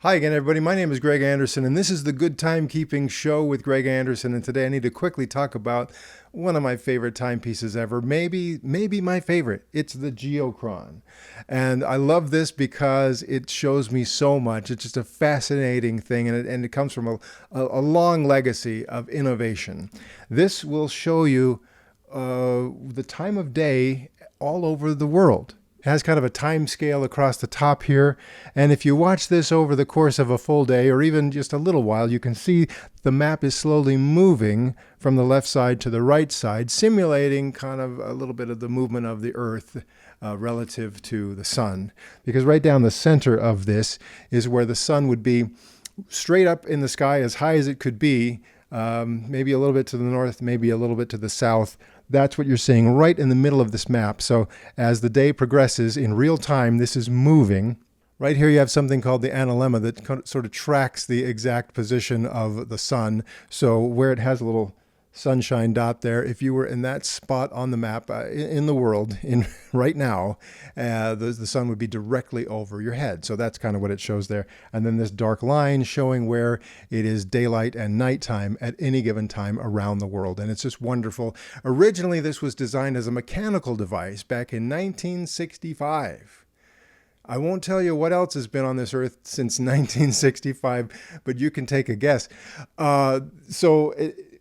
Hi again, everybody. My name is Greg Anderson, and this is the Good Timekeeping Show with Greg Anderson. And today I need to quickly talk about one of my favorite timepieces ever. Maybe my favorite. It's the Geochron. And I love this because it shows me so much. It's just a fascinating thing, and it comes from a long legacy of innovation. This will show you the time of day all over the world. It has kind of a time scale across the top here. And if you watch this over the course of a full day or even just a little while, you can see the map is slowly moving from the left side to the right side, simulating kind of a little bit of the movement of the Earth relative to the sun. Because right down the center of this is where the sun would be straight up in the sky as high as it could be, maybe a little bit to the north, maybe a little bit to the south. That's what you're seeing right in the middle of this map. So as the day progresses in real time, this is moving. Right here you have something called the analemma that sort of tracks the exact position of the sun. So where it has a little sunshine dot there, if you were in that spot on the map in the world right now, the sun would be directly over your head. So that's kind of what it shows there. And then this dark line showing where it is daylight and nighttime at any given time around the world. And it's just wonderful. Originally, this was designed as a mechanical device back in 1965. I won't tell you what else has been on this earth since 1965, but you can take a guess.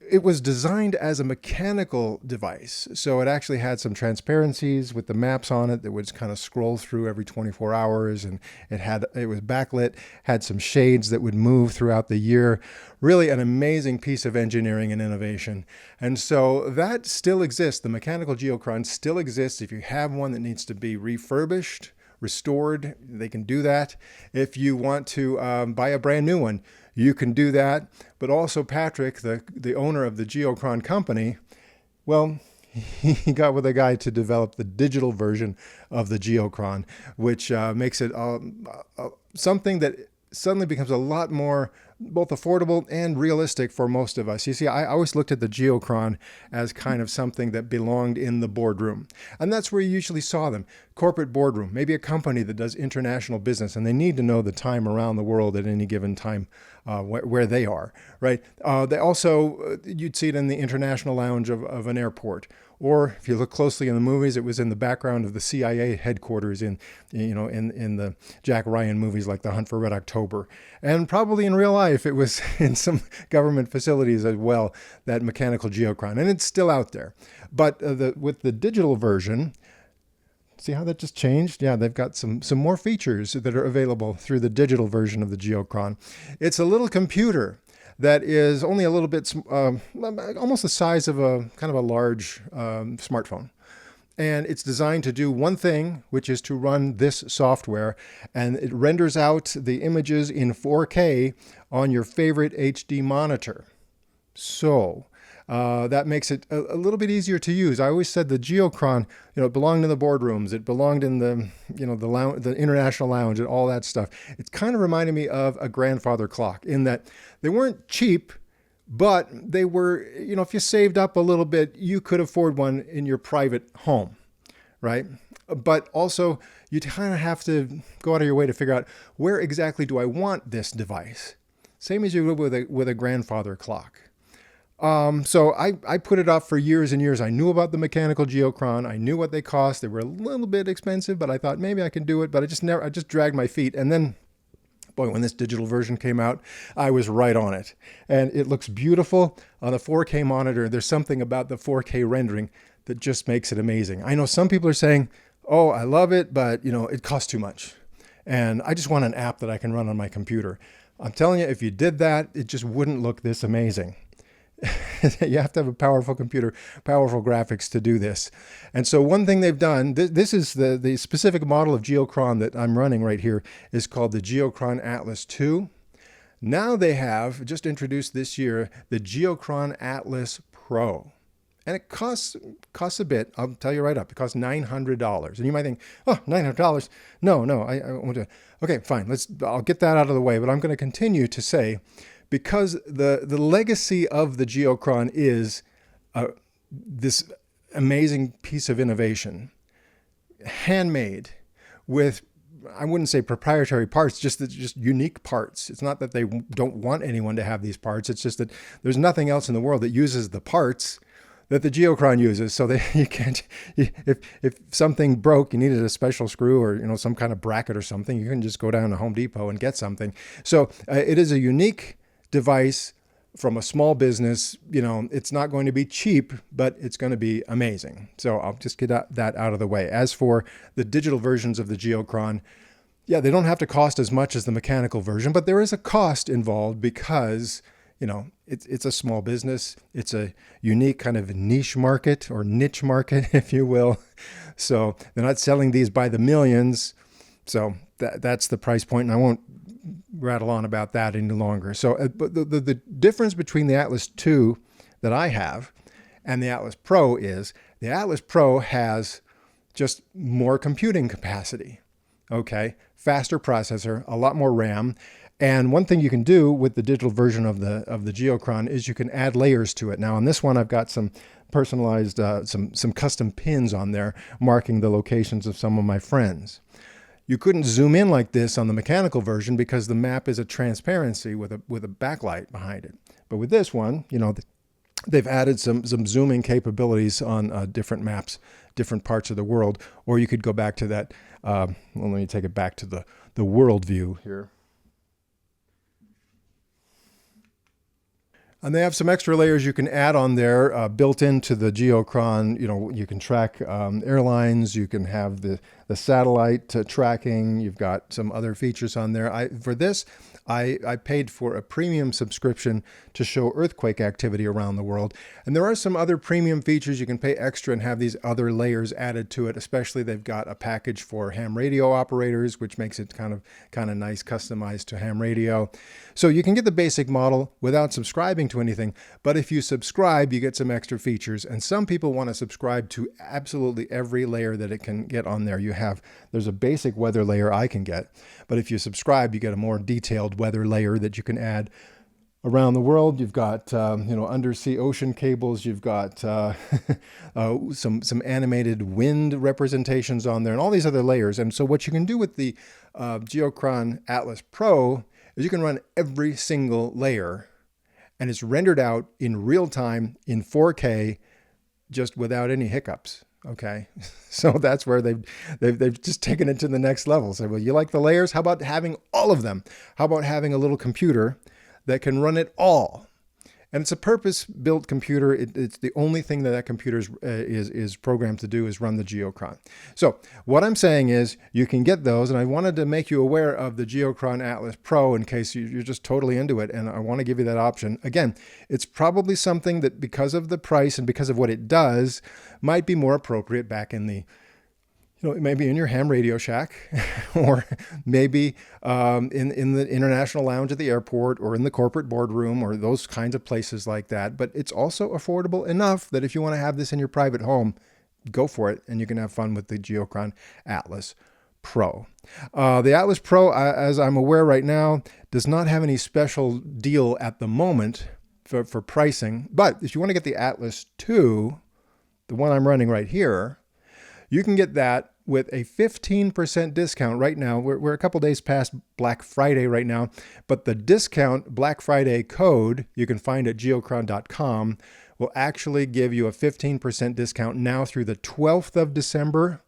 It was designed as a mechanical device. So it actually had some transparencies with the maps on it that would kind of scroll through every 24 hours. And it was backlit, had some shades that would move throughout the year. Really an amazing piece of engineering and innovation. And so that still exists. The mechanical Geochron still exists. If you have one that needs to be refurbished, restored, they can do that. If you want to buy a brand new one, you can do that. But also Patrick, the owner of the Geochron company, well, he got with a guy to develop the digital version of the Geochron, which makes it something that suddenly becomes a lot more both affordable and realistic for most of us. You see, I always looked at the Geochron as kind of something that belonged in the boardroom. And that's where you usually saw them. Corporate boardroom, maybe a company that does international business, and they need to know the time around the world at any given time where they are, right? They also, you'd see it in the international lounge of an airport. Or if you look closely in the movies, it was in the background of the CIA headquarters in the Jack Ryan movies like The Hunt for Red October. And probably in real life, it was in some government facilities as well, that mechanical Geochron. And it's still out there. But with the digital version, see how that just changed? Yeah, they've got some more features that are available through the digital version of the Geochron. It's a little computer that is only a little bit, almost the size of a kind of a large smartphone. And it's designed to do one thing, which is to run this software. And it renders out the images in 4K on your favorite HD monitor. So that makes it a little bit easier to use. I always said the Geochron, it belonged in the boardrooms. It belonged in the international lounge and all that stuff. It kind of reminded me of a grandfather clock in that they weren't cheap, but they were, if you saved up a little bit, you could afford one in your private home, right? But also, you kind of have to go out of your way to figure out where exactly do I want this device? Same as you would with a grandfather clock. So I put it off for years and years. I knew about the mechanical Geochron. I knew what they cost. They were a little bit expensive, but I thought maybe I can do it. But I just dragged my feet. And then, boy, when this digital version came out, I was right on it. And it looks beautiful on a 4K monitor. There's something about the 4K rendering that just makes it amazing. I know some people are saying, oh, I love it, but it costs too much. And I just want an app that I can run on my computer. I'm telling you, if you did that, it just wouldn't look this amazing. You have to have a powerful computer, powerful graphics to do this. And so one thing they've done, this is the specific model of Geochron that I'm running right here, is called the Geochron Atlas 2. Now they have just introduced this year the Geochron Atlas Pro. And it costs a bit. I'll tell you right up. It costs $900. And you might think, oh, $900? No, I won't do it. Okay, fine. I'll get that out of the way. But I'm going to continue to say, because the legacy of the Geochron is this amazing piece of innovation, handmade with I wouldn't say proprietary parts, just unique parts. It's not that they don't want anyone to have these parts. It's just that there's nothing else in the world that uses the parts that the Geochron uses. So that you can't, if something broke, you needed a special screw or some kind of bracket or something, you can just go down to Home Depot and get something. So it is a unique device from a small business. It's not going to be cheap, but it's going to be amazing. So I'll just get that out of the way. As for the digital versions of the Geochron, yeah, they don't have to cost as much as the mechanical version, but there is a cost involved because it's a small business. It's a unique kind of niche market or niche market, if you will. So they're not selling these by the millions. So that's the price point, and I won't rattle on about that any longer. So but the difference between the Atlas II that I have and the Atlas Pro is the Atlas Pro has just more computing capacity. Okay, faster processor, a lot more RAM. And one thing you can do with the digital version of the Geochron is you can add layers to it. Now on this one, I've got some personalized, some custom pins on there marking the locations of some of my friends. You couldn't zoom in like this on the mechanical version because the map is a transparency with a backlight behind it. But with this one, they've added some zooming capabilities on different maps, different parts of the world. Or you could go back to that. Well, let me take it back to the world view here. And they have some extra layers you can add on there built into the Geochron. You can track airlines. You can have the satellite tracking. You've got some other features on there. For this, I paid for a premium subscription to show earthquake activity around the world. And there are some other premium features you can pay extra and have these other layers added to it. Especially they've got a package for ham radio operators, which makes it kind of nice, customized to ham radio. So you can get the basic model without subscribing to anything. But if you subscribe, you get some extra features. And some people want to subscribe to absolutely every layer that it can get on there. There's a basic weather layer I can get. But if you subscribe, you get a more detailed weather layer that you can add around the world. You've got undersea ocean cables. You've got some animated wind representations on there and all these other layers. And so what you can do with the Geochron Atlas Pro is you can run every single layer and it's rendered out in real time in 4K just without any hiccups. Okay, so that's where they've just taken it to the next level. So, well, you like the layers? How about having all of them? How about having a little computer that can run it all? And it's a purpose-built computer. It's the only thing that computer is programmed to do is run the Geochron. So what I'm saying is you can get those, and I wanted to make you aware of the Geochron Atlas Pro in case you're just totally into it, and I want to give you that option. Again, it's probably something that because of the price and because of what it does might be more appropriate back in the maybe in your ham radio shack, or maybe in the international lounge at the airport, or in the corporate boardroom, or those kinds of places like that. But it's also affordable enough that if you want to have this in your private home, go for it, and you can have fun with the Geochron Atlas Pro. The Atlas Pro, as I'm aware right now, does not have any special deal at the moment for pricing. But if you want to get the Atlas II, the one I'm running right here, you can get that with a 15% discount right now. We're a couple days past Black Friday right now, but the discount Black Friday code you can find at geochron.com will actually give you a 15% discount now through the 12th of December.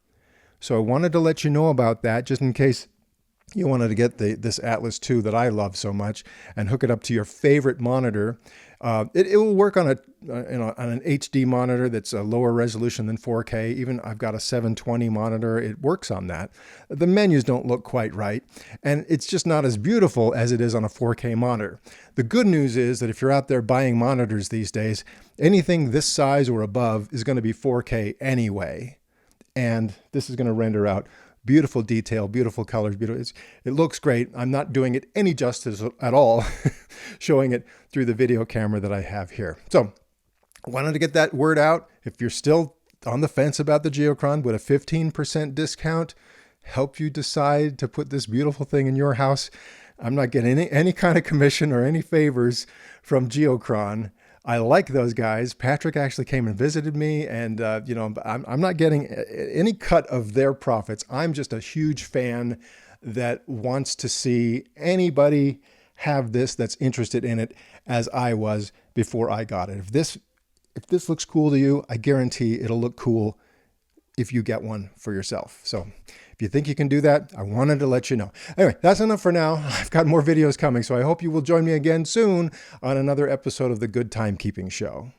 So I wanted to let you know about that just in case you wanted to get this Atlas II that I love so much and hook it up to your favorite monitor. It will work on an HD monitor that's a lower resolution than 4K. Even I've got a 720 monitor. It works on that. The menus don't look quite right, and it's just not as beautiful as it is on a 4K monitor. The good news is that if you're out there buying monitors these days, anything this size or above is going to be 4K anyway, and this is going to render out beautiful detail, beautiful colors, it looks great. I'm not doing it any justice at all, showing it through the video camera that I have here. So I wanted to get that word out. If you're still on the fence about the Geochron, would a 15% discount help you decide to put this beautiful thing in your house? I'm not getting any kind of commission or any favors from Geochron. I like those guys. Patrick actually came and visited me, and I'm not getting any cut of their profits. I'm just a huge fan that wants to see anybody have this that's interested in it as I was before I got it. If this looks cool to you, I guarantee it'll look cool if you get one for yourself. So if you think you can do that, I wanted to let you know. Anyway, that's enough for now. I've got more videos coming, so I hope you will join me again soon on another episode of the Good Timekeeping Show.